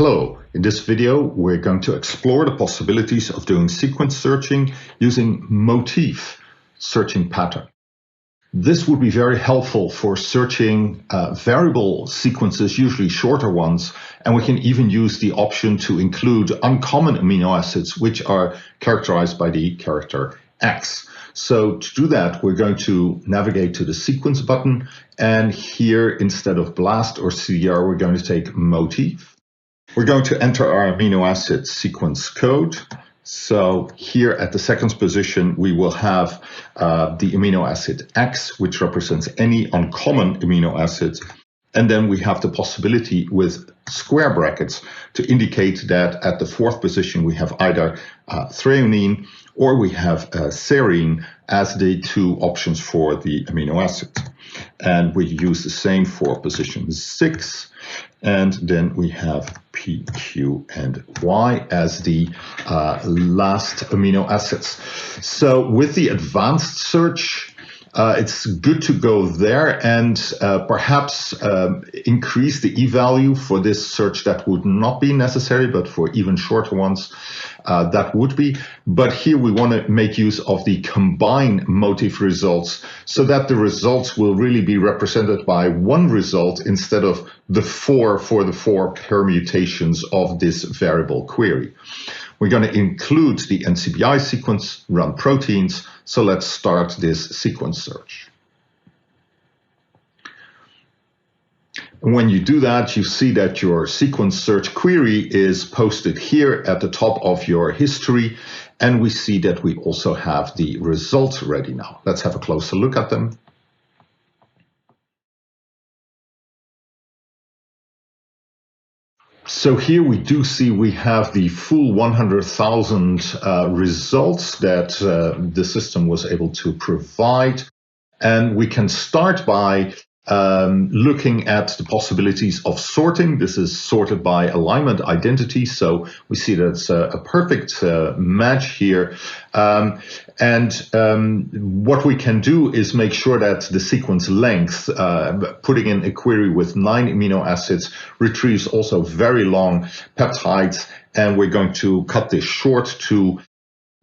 Hello, in this video we're going to explore the possibilities of doing sequence searching using motif searching pattern. This would be very helpful for searching variable sequences, usually shorter ones, and we can even use the option to include uncommon amino acids which are characterized by the character X. So to do that, we're going to navigate to the sequence button, and here instead of BLAST or CDR, we're going to take motif. We're going to enter our amino acid sequence code. So here at the seconds position, we will have the amino acid X, which represents any uncommon amino acids. And then we have the possibility with square brackets to indicate that at the fourth position, we have either threonine or we have serine as the two options for the amino acids. And we use the same for position 6. And then we have P, Q, and Y as the last amino acids. So with the advanced search, it's good to go there and perhaps increase the e-value for this search. That would not be necessary, but for even shorter ones, that would be. But here we want to make use of the combined motif results so that the results will really be represented by one result instead of the four permutations of this variable query. We're going to include the NCBI sequence, run proteins. So let's start this sequence search. When you do that, you see that your sequence search query is posted here at the top of your history. And we see that we also have the results ready now. Let's have a closer look at them. So here we do see we have the full 100,000 results that the system was able to provide. And we can start by looking at the possibilities of sorting. This is sorted by alignment identity. So we see that's a perfect match here. What we can do is make sure that the sequence length, putting in a query with 9 amino acids, retrieves also very long peptides. And we're going to cut this short to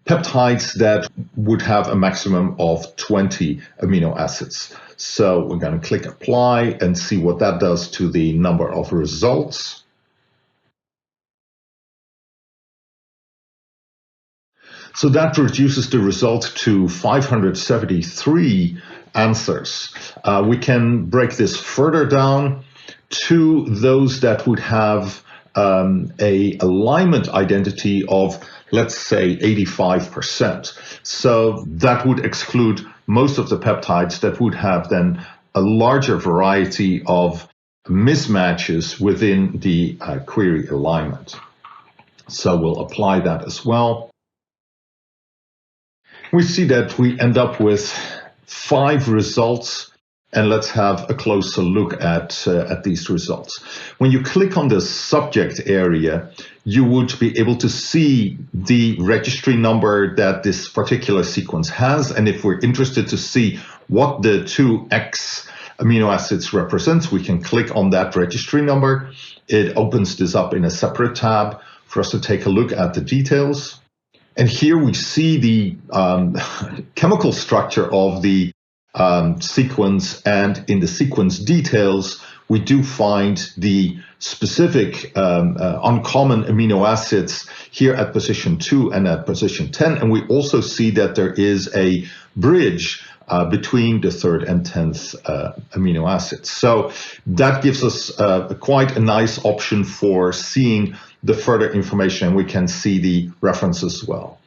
peptides that would have a maximum of 20 amino acids. So we're going to click apply and see what that does to the number of results. So that reduces the result to 573 answers. We can break this further down to those that would have a alignment identity of, let's say, 85%. So that would exclude most of the peptides that would have then a larger variety of mismatches within the query alignment. So we'll apply that as well. We see that we end up with 5 results. And let's have a closer look at these results. When you click on the subject area, you would be able to see the registry number that this particular sequence has. And if we're interested to see what the 2X amino acids represents, we can click on that registry number. It opens this up in a separate tab for us to take a look at the details. And here we see the chemical structure of the sequence, and in the sequence details, we do find the specific uncommon amino acids here at position 2 and at position 10. And we also see that there is a bridge between the 3rd and 10th amino acids. So that gives us quite a nice option for seeing the further information, and we can see the references as well.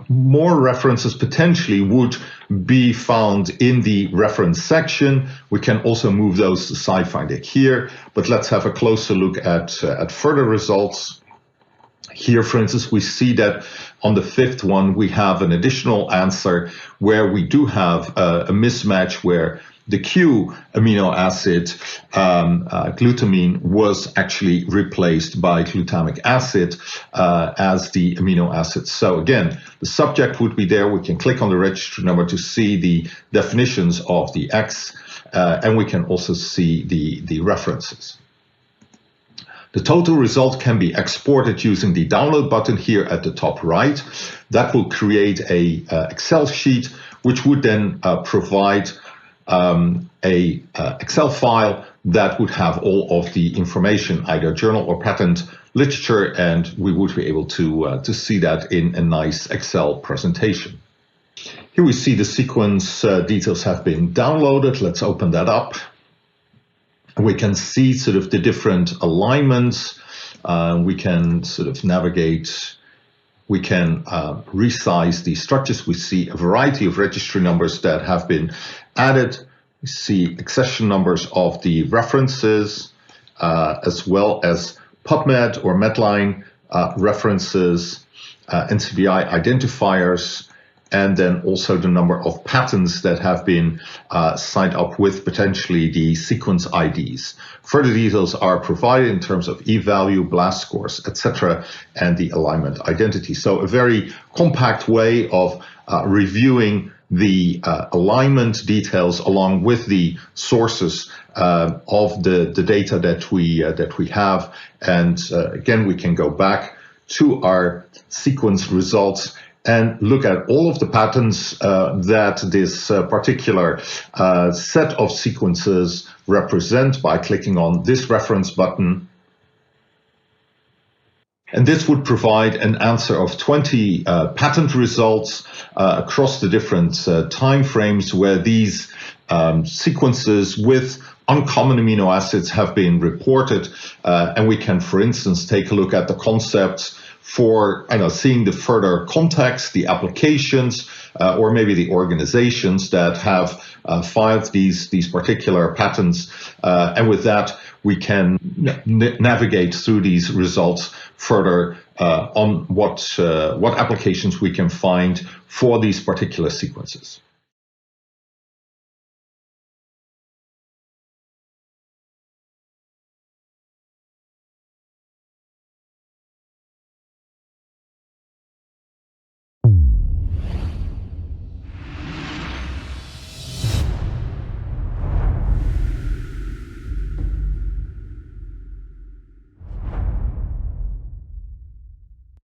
More references potentially would be found in the reference section. We can also move those to SciFinder here, but let's have a closer look at further results. Here, for instance, we see that on the 5th one, we have an additional answer where we do have a mismatch where the Q amino acid, glutamine, was actually replaced by glutamic acid as the amino acid. So again, the subject would be there. We can click on the registry number to see the definitions of the X, and we can also see the references. The total result can be exported using the download button here at the top right. That will create a Excel sheet, which would then provide a Excel file that would have all of the information, either journal or patent literature, and we would be able to see that in a nice Excel presentation. Here we see the sequence details have been downloaded. Let's open that up. We can see sort of the different alignments. We can sort of navigate. We can resize the structures. We see a variety of registry numbers that have been added. We see accession numbers of the references, as well as PubMed or Medline references, NCBI identifiers, and then also the number of patents that have been signed up with potentially the sequence IDs. Further details are provided in terms of e-value, blast scores, etc., and the alignment identity. So a very compact way of reviewing the alignment details along with the sources of the data that we have. And again, we can go back to our sequence results and look at all of the patterns that this particular set of sequences represent by clicking on this reference button. And this would provide an answer of 20 patent results across the different time frames where these sequences with uncommon amino acids have been reported. And we can, for instance, take a look at the concepts for seeing the further context, the applications, or maybe the organizations that have filed these particular patents. And with that, we can navigate through these results further on what applications we can find for these particular sequences.